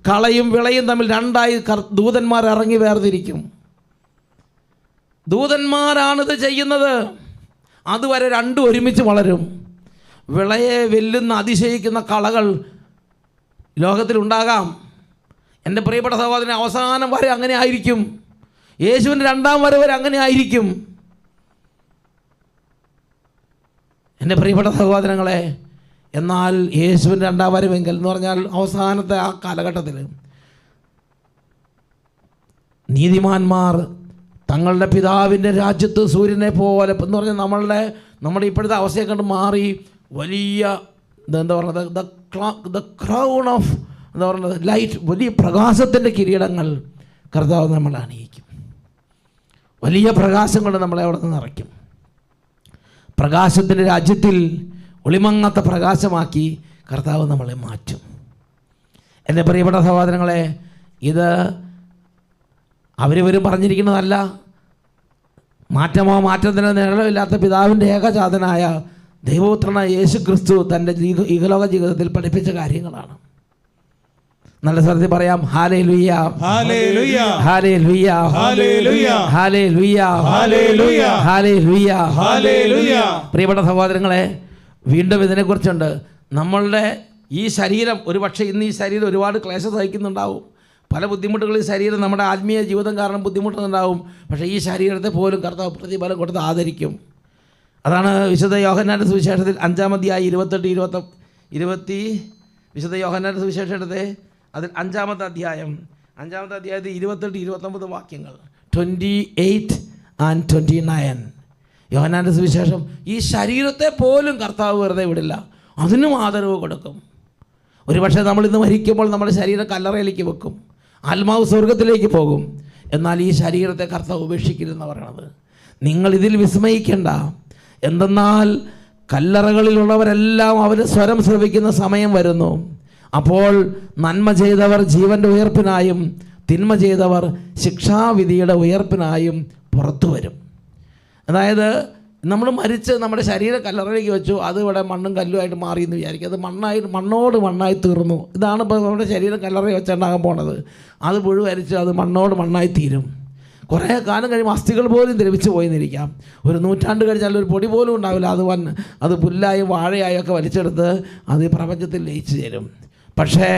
കളയും വിളയും തമ്മിൽ 2ആയി ദൂതന്മാർ ഇറങ്ങി വേർതിരിക്കും. ദൂതന്മാരാണിത് ചെയ്യുന്നത്. അതുവരെ രണ്ടും ഒരുമിച്ച് വളരും. വിളയെ വെല്ലുന്ന അതിശയിക്കുന്ന കളകൾ ലോകത്തിലുണ്ടാകാം. എൻ്റെ പ്രിയപ്പെട്ട സഹോദരൻ, അവസാനം വരെ അങ്ങനെ ആയിരിക്കും. യേശുവിൻ്റെ 2ാം വരവ് വരെ അങ്ങനെ ആയിരിക്കും. എൻ്റെ പ്രിയപ്പെട്ട സഹോദരങ്ങളെ, എന്നാൽ യേശുവിൻ്റെ 2ാം വരവെങ്കിൽ എന്ന് പറഞ്ഞാൽ അവസാനത്തെ ആ കാലഘട്ടത്തിൽ നീതിമാന്മാർ തങ്ങളുടെ പിതാവിൻ്റെ രാജ്യത്ത് സൂര്യനെ പോലെ എന്ന് പറഞ്ഞാൽ നമ്മുടെ ഇപ്പോഴത്തെ അവസ്ഥയെ കണ്ട് മാറി വലിയ എന്താ പറയുന്നത്, ദ ക്രൗൺ ഓഫ് എന്താ പറയുന്നത് ലൈറ്റ്, വലിയ പ്രകാശത്തിൻ്റെ കിരീടങ്ങൾ കർത്താവ് നമ്മളെ അണിയിക്കും. വലിയ പ്രകാശം കൊണ്ട് നമ്മളെ അവിടെ നിന്ന് നിറയ്ക്കും. പ്രകാശത്തിൻ്റെ രാജ്യത്തിൽ ഒളിമങ്ങാത്ത പ്രകാശമാക്കി കർത്താവ് നമ്മളെ മാറ്റും. എൻ്റെ പ്രിയപ്പെട്ട സഹോദരങ്ങളെ, ഇത് അവരിവരും പറഞ്ഞിരിക്കുന്നതല്ല. മാറ്റമോ മാറ്റത്തിനോ നിഴലില്ലാത്ത പിതാവിൻ്റെ ഏകജാതനായ ദൈവപുത്രനായ യേശു ക്രിസ്തു തൻ്റെ ഇഹലോക ജീവിതത്തിൽ പഠിപ്പിച്ച കാര്യങ്ങളാണ്. നല്ല സ്ഥലത്തിൽ പറയാം hallelujah, hallelujah, hallelujah, hallelujah, hallelujah, hallelujah, hallelujah, hallelujah. പ്രിയപ്പെട്ട സഹോദരങ്ങളെ, വീണ്ടും ഇതിനെക്കുറിച്ചുണ്ട്. നമ്മളുടെ ഈ ശരീരം, ഒരു പക്ഷേ ഇന്ന് ഈ ശരീരം ഒരുപാട് ക്ലേശം സഹിക്കുന്നുണ്ടാവും. പല ബുദ്ധിമുട്ടുകൾ ഈ ശരീരം നമ്മുടെ ആത്മീയ ജീവിതം കാരണം ബുദ്ധിമുട്ടുന്നുണ്ടാവും. പക്ഷേ ഈ ശരീരത്തെ പോലും കർത്താവ് പ്രതിഫലം കൊടുത്ത് ആദരിക്കും. അതാണ് വിശുദ്ധ യോഹന്നാന്റെ സുവിശേഷത്തിൽ 5-ാം അധ്യായം 28, 20 വിശുദ്ധ യോഹന്നാന്റെ സുവിശേഷം എടുത്ത് അതിൽ 5-ാമത്തെ അധ്യായത്തിൽ 28, 29 വാക്യങ്ങൾ, 28 and 29. യോഹന്നാന്റെ സുവിശേഷം. ഈ ശരീരത്തെ പോലും കർത്താവ് വെറുതെ വിടില്ല, അതിനും ആദരവ് കൊടുക്കും. ഒരുപക്ഷെ നമ്മളിന്ന് മരിക്കുമ്പോൾ നമ്മുടെ ശരീരം കല്ലറയിലേക്ക് വെക്കും, ആത്മാവ് സ്വർഗത്തിലേക്ക് പോകും. എന്നാൽ ഈ ശരീരത്തെ കർത്താവ് ഉപേക്ഷിക്കരുതെന്ന് പറയണത്. നിങ്ങളിതിൽ വിസ്മയിക്കേണ്ട. എന്തെന്നാൽ കല്ലറകളിലുള്ളവരെല്ലാം അവരുടെ സ്വരം ശ്രവിക്കുന്ന സമയം വരുന്നു. അപ്പോൾ നന്മ ചെയ്തവർ ജീവൻ്റെ ഉയർപ്പിനായും തിന്മ ചെയ്തവർ ശിക്ഷാവിധിയുടെ ഉയർപ്പിനായും പുറത്തു വരും. അതായത് നമ്മൾ മരിച്ച് നമ്മുടെ ശരീരം കല്ലറയിലേക്ക് വെച്ചു, അത് ഇവിടെ മണ്ണും കല്ലുമായിട്ട് മാറി എന്ന് വിചാരിക്കും. അത് മണ്ണോട് മണ്ണായി തീർന്നു. ഇതാണ് ഇപ്പോൾ നമ്മുടെ ശരീരം കല്ലറയിൽ വെച്ചുണ്ടാകാൻ പോണത്. അത് പുഴുവരിച്ച് അത് മണ്ണോട് മണ്ണായി തീരും. കുറേ കാലം കഴിയുമ്പോൾ അസ്ഥികൾ പോലും ദ്രവിച്ചു പോയെന്നിരിക്കാം. ഒരു നൂറ്റാണ്ട് കഴിഞ്ഞാൽ ഒരു പൊടി പോലും ഉണ്ടാവില്ല. അത് പുല്ലായും വാഴയായും ഒക്കെ വലിച്ചെടുത്ത് അത് ഈ പ്രപഞ്ചത്തിൽ ലയിച്ചു ചേരും. പക്ഷേ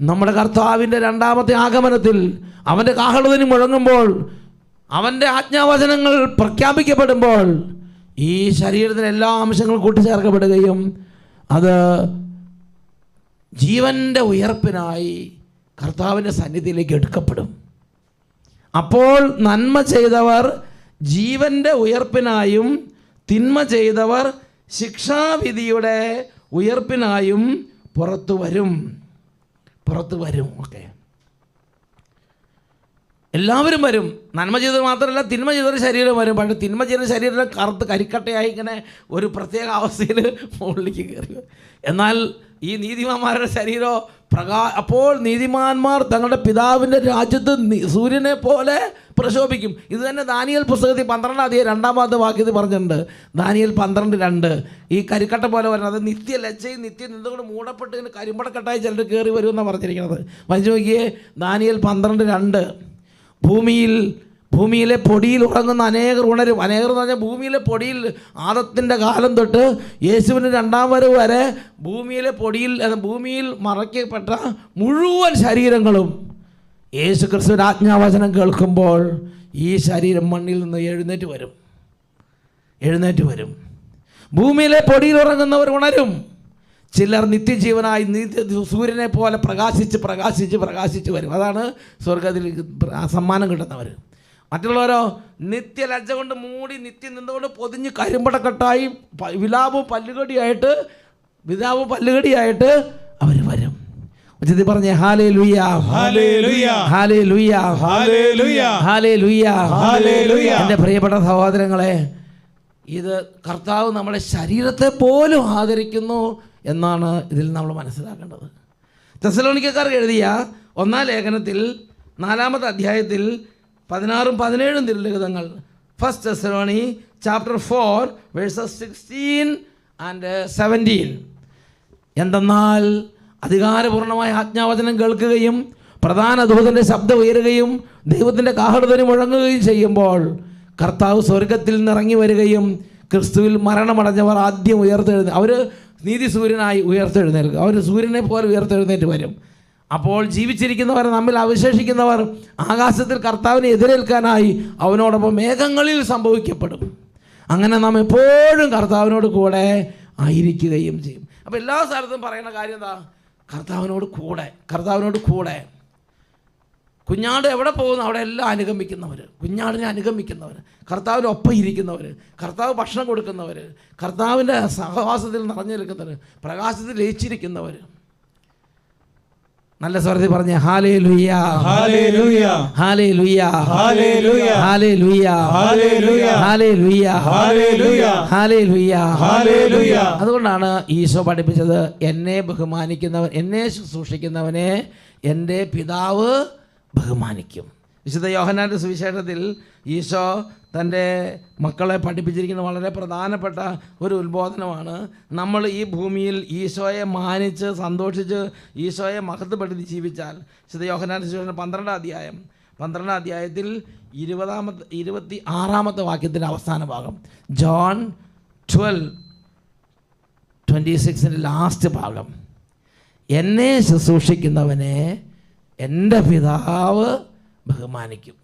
നമ്മുടെ കർത്താവിൻ്റെ രണ്ടാമത്തെ ആഗമനത്തിൽ അവൻ്റെ കാഹളധ്വനി മുഴങ്ങുമ്പോൾ, അവൻ്റെ ആജ്ഞാവചനങ്ങൾ പ്രഖ്യാപിക്കപ്പെടുമ്പോൾ ഈ ശരീരത്തിലെ എല്ലാ അംശങ്ങളും കൂട്ടിച്ചേർക്കപ്പെടുകയും അത് ജീവൻ്റെ ഉയർപ്പിനായി കർത്താവിൻ്റെ സന്നിധിയിലേക്ക് എടുക്കപ്പെടും. അപ്പോൾ നന്മ ചെയ്തവർ ജീവൻ്റെ ഉയർപ്പിനായും തിന്മ ചെയ്തവർ ശിക്ഷാവിധിയുടെ ഉയർപ്പിനായും പുറത്തു വരും. ഓക്കെ, എല്ലാവരും വരും. നന്മ ചെയ്തത് മാത്രമല്ല, തിന്മ ചെയ്തൊരു ശരീരം വരും. പക്ഷേ തിന്മ ചെയ്ത ശരീരം കറുത്ത് കരിക്കട്ടയായി ഇങ്ങനെ ഒരു പ്രത്യേക അവസ്ഥയിൽ മുകളിലേക്ക് കയറി. എന്നാൽ ഈ നീതിമാന്മാരുടെ ശരീരം അപ്പോൾ നീതിമാന്മാർ തങ്ങളുടെ പിതാവിൻ്റെ രാജ്യത്ത് സൂര്യനെ പോലെ പ്രശോഭിക്കും. ഇത് തന്നെ ദാനിയേൽ പുസ്തകത്തിൽ 12-ാം അധ്യായം 2-ാമത്തെ വാക്യത്തിൽ പറഞ്ഞിട്ടുണ്ട്. ദാനിയേൽ 12:2 ഈ കരിക്കട്ട പോലെ വരുന്നത്, അത് നിത്യ ലജ്ജയും നിത്യ നിന്നുകൊണ്ട് മൂടപ്പെട്ട് ഇങ്ങനെ കരിമ്പടക്കെട്ടായി ചിലർ കയറി വരുമെന്നാണ് പറഞ്ഞിരിക്കുന്നത്. വായിച്ചു നോക്കിയേ, ദാനിയേൽ 12:2. ഭൂമിയിലെ പൊടിയിൽ ഉറങ്ങുന്ന അനേകർ ഉണരും. അനേകർ എന്ന് പറഞ്ഞാൽ ഭൂമിയിലെ പൊടിയിൽ ആദത്തിൻ്റെ കാലം തൊട്ട് യേശുവിന് 2ാം വരവ് വരെ ഭൂമിയിൽ മറയ്ക്കപ്പെട്ട മുഴുവൻ ശരീരങ്ങളും യേശു ക്രിസ്തുവിൻ്റെ ആജ്ഞാവചനം കേൾക്കുമ്പോൾ ഈ ശരീരം മണ്ണിൽ നിന്ന് എഴുന്നേറ്റ് വരും. ഭൂമിയിലെ പൊടിയിൽ ഉറങ്ങുന്നവർ ഉണരും. ചിലർ നിത്യജീവനായി സൂര്യനെ പോലെ പ്രകാശിച്ച് വരും. അതാണ് സ്വർഗത്തിൽ സമ്മാനം കിട്ടുന്നവർ. മറ്റുള്ളവരോ നിത്യലജ്ജ കൊണ്ട് മൂടി നിത്യം നിന്നുകൊണ്ട് പൊതിഞ്ഞ് കരിമ്പടക്കെട്ടായി വിലാപവും പല്ലുകടിയായിട്ട് അവർ വരും. ഉച്ചത്തിൽ പറഞ്ഞേ hallelujah, hallelujah, hallelujah, hallelujah, hallelujah, hallelujah. എൻ്റെ പ്രിയപ്പെട്ട സഹോദരങ്ങളെ, ഇത് കർത്താവ് നമ്മുടെ ശരീരത്തെ പോലും ആദരിക്കുന്നു എന്നാണ് ഇതിൽ നമ്മൾ മനസ്സിലാക്കേണ്ടത്. തെസ്സലോനിക്കക്കാർക്ക് എഴുതിയ 1-ാം ലേഖനത്തിൽ 4-ാമത്തെ അധ്യായത്തിൽ 16-17 തിരുലിഖിതങ്ങൾ, 1 Thessalonians chapter 4 verses 16 and 17. എന്തെന്നാൽ അധികാരപൂർണമായ ആജ്ഞാവചനം കേൾക്കുകയും പ്രധാന ദൂതൻ്റെ ശബ്ദം ഉയരുകയും ദൈവത്തിൻ്റെ കാഹളധ്വനി മുഴങ്ങുകയും ചെയ്യുമ്പോൾ കർത്താവ് സ്വർഗത്തിൽ നിന്നിറങ്ങി വരികയും ക്രിസ്തുവിൽ മരണമടഞ്ഞവർ ആദ്യം അവർ നീതി സൂര്യനായി ഉയർത്തെഴുന്നേൽക്കും. അവർ സൂര്യനെ പോലെ ഉയർത്തെഴുന്നേറ്റ് വരും. അപ്പോൾ ജീവിച്ചിരിക്കുന്നവർ, നമ്മിൽ അവശേഷിക്കുന്നവർ ആകാശത്തിൽ കർത്താവിനെ എതിരേൽക്കാനായി അവനോടൊപ്പം മേഘങ്ങളിൽ സംഭവിക്കപ്പെടും. അങ്ങനെ നാം എപ്പോഴും കർത്താവിനോട് കൂടെ ആയിരിക്കുകയും ചെയ്യും. അപ്പോൾ എല്ലാ സ്ഥലത്തും പറയുന്ന കാര്യം എന്താ? കർത്താവിനോട് കൂടെ. കുഞ്ഞാട് എവിടെ പോകുന്നു അവിടെ എല്ലാം കുഞ്ഞാടിനെ അനുഗമിക്കുന്നവർ, കർത്താവിനൊപ്പം ഇരിക്കുന്നവർ, കർത്താവ് ഭക്ഷണം കൊടുക്കുന്നവർ, കർത്താവിൻ്റെ സഹവാസത്തിൽ നിറഞ്ഞു നിൽക്കുന്നവർ, പ്രകാശത്തിൽ ലയിച്ചിരിക്കുന്നവർ. നല്ല സ്വരത്തിൽ പറഞ്ഞേ hallelujah, hallelujah, hallelujah, hallelujah, hallelujah, hallelujah, hallelujah, hallelujah, hallelujah, hallelujah. അതുകൊണ്ടാണ് ഈശോ പഠിപ്പിച്ചത്, എന്നെ ബഹുമാനിക്കുന്നവൻ, എന്നെ ശുശ്രൂഷിക്കുന്നവനെ എൻ്റെ പിതാവ് ബഹുമാനിക്കും. വിശുദ്ധ യോഹന്നാൻ്റെ സുവിശേഷത്തിൽ ഈശോ തൻ്റെ മക്കളെ പഠിപ്പിച്ചിരിക്കുന്ന വളരെ പ്രധാനപ്പെട്ട ഒരു ഉത്ബോധനമാണ്. നമ്മൾ ഈ ഭൂമിയിൽ ഈശോയെ മാനിച്ച് സന്തോഷിച്ച് ഈശോയെ മഹത്വപ്പെടുത്തി ജീവിച്ചാൽ, വിശുദ്ധ യോഹന്നാൻ്റെ സുവിശേഷം 12-ാം അധ്യായത്തിൽ 26-ാമത്തെ വാക്യത്തിൻ്റെ അവസാന ഭാഗം, ജോൺ 12:26 ലാസ്റ്റ് ഭാഗം, എന്നെ ശുശ്രൂഷിക്കുന്നവനെ എൻ്റെ പിതാവ് ബഹുമാനിക്കും.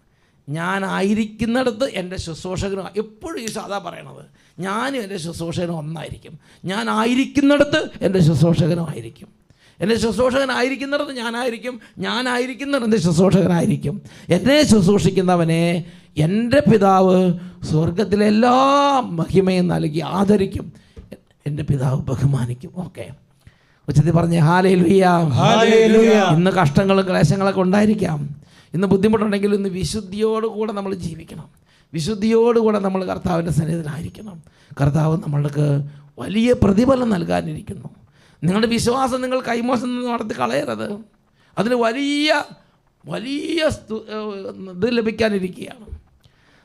ഞാനായിരിക്കുന്നിടത്ത് എൻ്റെ ശുശ്രൂഷകനും, എപ്പോഴും ഈ സാധാ പറയണത്, ഞാനും എൻ്റെ ശുശ്രൂഷകനും ഒന്നായിരിക്കും. ഞാനായിരിക്കുന്നിടത്ത് എൻ്റെ ശുശ്രൂഷകനുമായിരിക്കും. എൻ്റെ ശുശ്രൂഷകനായിരിക്കുന്നിടത്ത് ഞാനായിരിക്കും, ഞാനായിരിക്കുന്നിടത്ത് എൻ്റെ ശുശ്രൂഷകനായിരിക്കും. എന്നെ ശുശ്രൂഷിക്കുന്നവനെ എൻ്റെ പിതാവ് സ്വർഗത്തിലെ എല്ലാ മഹിമയും നൽകി ആദരിക്കും, എൻ്റെ പിതാവ് ബഹുമാനിക്കും. ഓക്കെ, ഉച്ചത്തിൽ പറഞ്ഞേ ഹല്ലേലൂയ, ഹല്ലേലൂയ. ഇന്ന് കഷ്ടങ്ങളും ക്ലേശങ്ങളൊക്കെ ഉണ്ടായിരിക്കാം, ഇന്ന് ബുദ്ധിമുട്ടുണ്ടെങ്കിലും ഇന്ന് വിശുദ്ധിയോടുകൂടെ നമ്മൾ ജീവിക്കണം. വിശുദ്ധിയോടുകൂടെ നമ്മൾ കർത്താവിൻ്റെ സന്നിധിയിലായിരിക്കണം. കർത്താവ് നമ്മൾക്ക് വലിയ പ്രതിഫലം നൽകാനിരിക്കുന്നു. നിങ്ങളുടെ വിശ്വാസം നിങ്ങൾ കൈമോശം നടത്തി കളയരുത്. അതിന് വലിയ ഇത് ലഭിക്കാനിരിക്കുകയാണ്.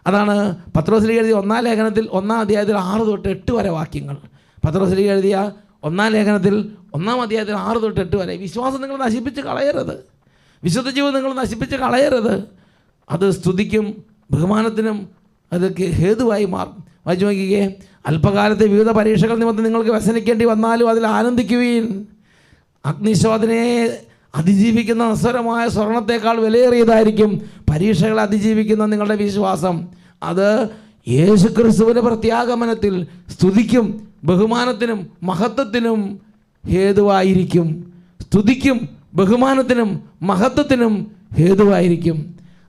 അതാണ് പത്രോസിലേക്ക് എഴുതിയ 1-ാം ലേഖനത്തിൽ 1-ാം അധ്യായത്തിൽ 6-8 വരെ വാക്യങ്ങൾ. പത്രോസിലേക്ക് എഴുതിയ 1-ാം ലേഖനത്തിൽ 1-ാം അധ്യായത്തിൽ 6-8 വരെ. വിശ്വാസം നിങ്ങൾ നശിപ്പിച്ച് കളയരുത്, വിശുദ്ധ ജീവിതം നിങ്ങൾ നശിപ്പിച്ച് കളയരുത്. അത് സ്തുതിക്കും ബഹുമാനത്തിനും അതൊക്കെ ഹേതുവായി മാറും. വായിച്ചു നോക്കിക്കേ, അല്പകാലത്തെ വിവിധ പരീക്ഷകൾ നിമിത്തം നിങ്ങൾക്ക് വ്യസനിക്കേണ്ടി വന്നാലും അതിൽ ആനന്ദിക്കുവീൻ. അഗ്നിശോധനയെ അതിജീവിക്കുന്ന നിസ്സാരമായ സ്വർണത്തേക്കാൾ വിലയേറിയതായിരിക്കും പരീക്ഷകളെ അതിജീവിക്കുന്ന നിങ്ങളുടെ വിശ്വാസം. അത് യേശുക്രിസ്തുവിൻ്റെ പ്രത്യാഗമനത്തിൽ സ്തുതിക്കും ബഹുമാനത്തിനും മഹത്വത്തിനും ഹേതുവായിരിക്കും. സ്തുതിക്കും ബഹുമാനത്തിനും മഹത്വത്തിനും ഹേതുവായിരിക്കും.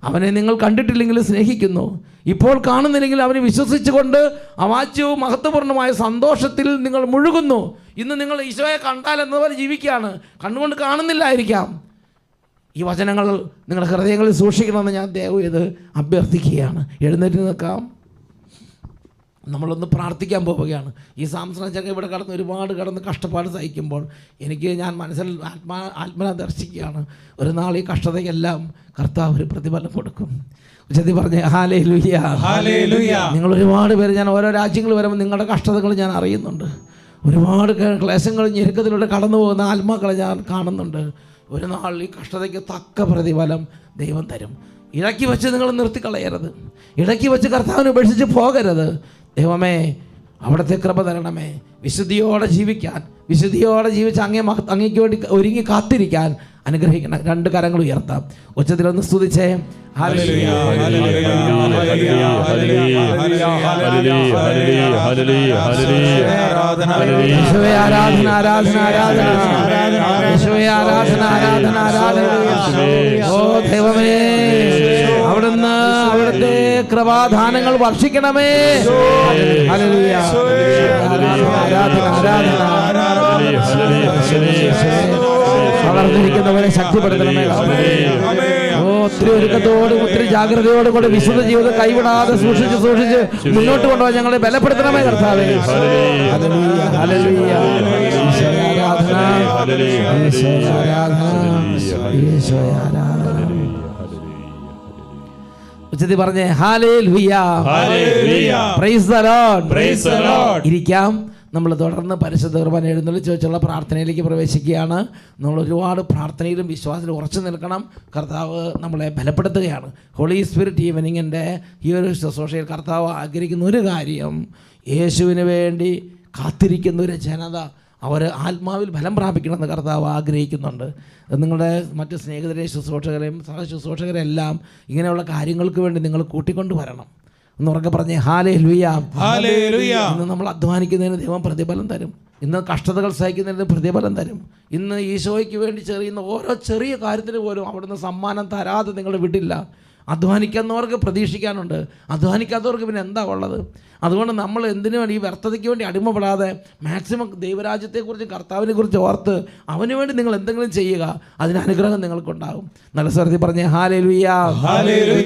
അവനെ നിങ്ങൾ കണ്ടിട്ടില്ലെങ്കിൽ സ്നേഹിക്കുന്നു, ഇപ്പോൾ കാണുന്നില്ലെങ്കിൽ അവനെ വിശ്വസിച്ചുകൊണ്ട് അവാച്യവും മഹത്വപൂർണ്ണമായ സന്തോഷത്തിൽ നിങ്ങൾ മുഴുകുന്നു. ഇന്ന് നിങ്ങൾ ഈശോയെ കണ്ടാൽ എന്നപോലെ ജീവിക്കുകയാണ്, കണ്ണുകൊണ്ട് കാണുന്നില്ലായിരിക്കാം. ഈ വചനങ്ങൾ നിങ്ങളുടെ ഹൃദയങ്ങളിൽ സൂക്ഷിക്കണമെന്ന് ഞാൻ ദയവ് ചെയ്ത് അഭ്യർത്ഥിക്കുകയാണ്. എഴുന്നേറ്റ് നിൽക്കാം, നമ്മളൊന്ന് പ്രാർത്ഥിക്കാൻ പോവുകയാണ്. ഈ സാംസണച്ചൊക്കെ ഇവിടെ ഒരുപാട് കടന്ന് കഷ്ടപ്പാട് സഹിക്കുമ്പോൾ ഞാൻ മനസ്സിൽ ആത്മന ദർശിക്കുകയാണ്, ഒരു നാൾ ഈ കഷ്ടതയ്ക്കെല്ലാം കർത്താവ് ഒരു പ്രതിഫലം കൊടുക്കും. ഉച്ചത്തിൽ പറഞ്ഞേ ഹല്ലേലൂയ, ഹല്ലേലൂയ. നിങ്ങൾ ഒരുപാട് പേര്, ഞാൻ ഓരോ രാജ്യങ്ങൾ വരുമ്പോൾ നിങ്ങളുടെ കഷ്ടതകൾ ഞാൻ അറിയുന്നുണ്ട്. ഒരുപാട് ക്ലേശങ്ങളും ഞെരുക്കത്തിലൂടെ കടന്നു പോകുന്ന ആത്മാക്കളെ ഞാൻ കാണുന്നുണ്ട്. ഒരു നാൾ ഈ കഷ്ടതയ്ക്ക് തക്ക പ്രതിഫലം ദൈവം തരും. ഇടയ്ക്ക് വെച്ച് നിങ്ങൾ നിർത്തിക്കളയരുത്, ഇടയ്ക്ക് വെച്ച് കർത്താവിനെ ഉപേക്ഷിച്ച് പോകരുത്. ദൈവമേ, അവിടുത്തെ കൃപ തരണമേ. വിശുദ്ധിയോടെ ജീവിച്ച് അങ്ങേക്ക് വേണ്ടി ഒരുങ്ങി കാത്തിരിക്കാൻ അനുഗ്രഹിക്കണം. രണ്ട് കരങ്ങൾ ഉയർത്താം, ഉച്ചത്തിലൊന്ന് സ്തുതിച്ചേ. Hallelujah, hallelujah, hallelujah, hallelujah, hallelujah, hallelujah, hallelujah. യേശുവേ ആരാധന, ആരാധന, ആരാധന. യേശുവേ ആരാധന, ആരാധന, ആരാധന. ഓ ദൈവമേ, അവിടുന്ന് അവിടുത്തെ കൃപാദാനങ്ങൾ വർഷിക്കണമേ. ഹല്ലേലൂയ, ആരാധന, ആരാധന, വളർന്നിരിക്കുന്നവരെ ശക്തിപ്പെടുത്തണമേ. ഒത്തിരി ഒരുക്കത്തോടും ഒത്തിരി ജാഗ്രതയോടും കൂടി വിശുദ്ധ ജീവിതം കൈവിടാതെ സൂക്ഷിച്ച് മുന്നോട്ട് കൊണ്ടുപോകാൻ ഞങ്ങളെ ബലപ്പെടുത്തണമേ കർത്താവേ. Hallelujah, hallelujah. ഈശോയെ ആരാധന, ഈശോയെ ആരാധന, ഈശോയെ ആരാധന. ഉച്ചത്തിൽ പറഞ്ഞേ hallelujah, hallelujah. Praise the Lord, praise the Lord. ഇരിക്കാം. നമ്മൾ തുടർന്ന് പരിശുദ്ധ കുർബാന എഴുന്നള്ളിച്ച് വെച്ചുള്ള പ്രാർത്ഥനയിലേക്ക് പ്രവേശിക്കുകയാണ്. നമ്മൾ ഒരുപാട് പ്രാർത്ഥനയിലും വിശ്വാസത്തിലും ഉറച്ചു നിൽക്കണം. കർത്താവ് നമ്മളെ ബലപ്പെടുത്തുകയാണ്. ഹോളി സ്പിരിറ്റ് ഈവനിങ്ങിൻ്റെ ഈ ഒരു ശുശ്രൂഷയിൽ കർത്താവ് ആഗ്രഹിക്കുന്ന ഒരു കാര്യം, യേശുവിന് വേണ്ടി കാത്തിരിക്കുന്ന ഒരു ജനത അവർ ആത്മാവിൽ ബലം പ്രാപിക്കണമെന്ന് കർത്താവ് ആഗ്രഹിക്കുന്നുണ്ട്. നിങ്ങളുടെ മറ്റ് സ്നേഹിതരെ, ശുശ്രൂഷകരെയും സഹശുശ്രൂഷകരെല്ലാം ഇങ്ങനെയുള്ള കാര്യങ്ങൾക്ക് വേണ്ടി നിങ്ങൾ കൂട്ടിക്കൊണ്ട് വരണം. എന്നുറക്കെ പറഞ്ഞേ ഹല്ലേലൂയ, ഹല്ലേലൂയ. ഇന്ന് നമ്മൾ അധ്വാനിക്കുന്നതിന് ദൈവം പ്രതിഫലം തരും. ഇന്ന് കഷ്ടതകൾ സഹിക്കുന്നതിന് പ്രതിഫലം തരും. ഇന്ന് ഈശോയ്ക്ക് വേണ്ടി ചെയ്യുന്ന ഓരോ ചെറിയ കാര്യത്തിന് പോലും അവിടുന്ന് സമ്മാനം തരാതെ നിങ്ങൾ വിടില്ല. അധ്വാനിക്കുന്നവർക്ക് പ്രതീക്ഷിക്കാനുണ്ട്, അധ്വാനിക്കാത്തവർക്ക് പിന്നെ എന്താ ഉള്ളത്? അതുകൊണ്ട് നമ്മൾ എന്തിനു വേണ്ടി ഈ വ്യർത്ഥതയ്ക്ക് വേണ്ടി അടിമപ്പെടാതെ മാക്സിമം ദൈവരാജ്യത്തെക്കുറിച്ച് കർത്താവിനെ കുറിച്ച് ഓർത്ത് അവന് വേണ്ടി നിങ്ങൾ എന്തെങ്കിലും ചെയ്യുക. അതിന് അനുഗ്രഹം നിങ്ങൾക്കുണ്ടാകും. നല്ല സ്വരത്തിൽ പറഞ്ഞേ ഹല്ലേലൂയ, ഹല്ലേലൂയ.